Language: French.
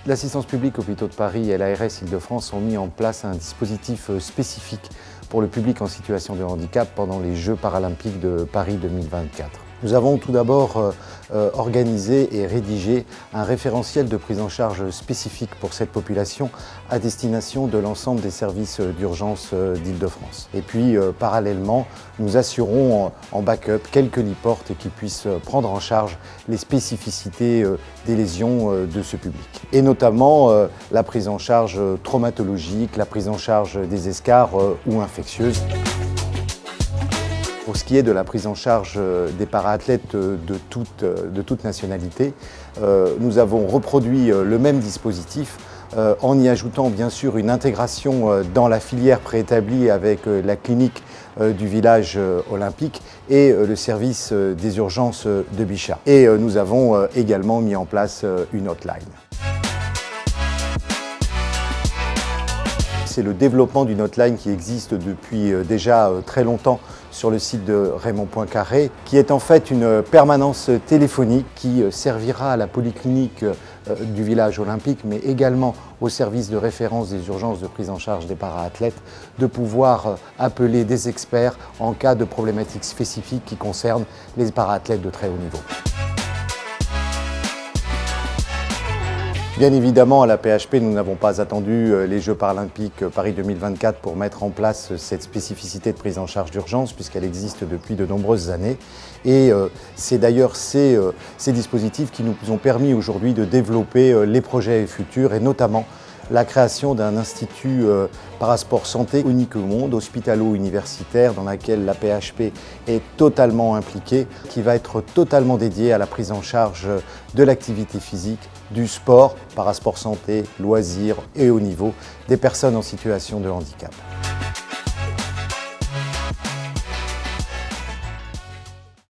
L'Assistance publique Hôpitaux de Paris et l'ARS Île-de-France ont mis en place un dispositif spécifique pour le public en situation de handicap pendant les Jeux paralympiques de Paris 2024. Nous avons tout d'abord organisé et rédigé un référentiel de prise en charge spécifique pour cette population à destination de l'ensemble des services d'urgence d'Île-de-France. Et puis parallèlement, nous assurons en backup quelques lits-portes qui puissent prendre en charge les spécificités des lésions de ce public. Et notamment la prise en charge traumatologique, la prise en charge des escarres ou infectieuses. Pour ce qui est de la prise en charge des para-athlètes de toute nationalité, nous avons reproduit le même dispositif en y ajoutant bien sûr une intégration dans la filière préétablie avec la clinique du village olympique et le service des urgences de Bichat. Et nous avons également mis en place une hotline. C'est le développement d'une hotline qui existe depuis déjà très longtemps sur le site de Raymond Poincaré, qui est en fait une permanence téléphonique qui servira à la polyclinique du village olympique, mais également au service de référence des urgences de prise en charge des para-athlètes, de pouvoir appeler des experts en cas de problématiques spécifiques qui concernent les para-athlètes de très haut niveau. Bien évidemment, à la PHP, nous n'avons pas attendu les Jeux paralympiques Paris 2024 pour mettre en place cette spécificité de prise en charge d'urgence, puisqu'elle existe depuis de nombreuses années. Et c'est d'ailleurs ces dispositifs qui nous ont permis aujourd'hui de développer les projets futurs, et notamment la création d'un institut parasport santé unique au monde, hospitalo-universitaire, dans laquelle la PHP est totalement impliquée, qui va être totalement dédié à la prise en charge de l'activité physique, du sport, parasport santé, loisirs et haut niveau des personnes en situation de handicap.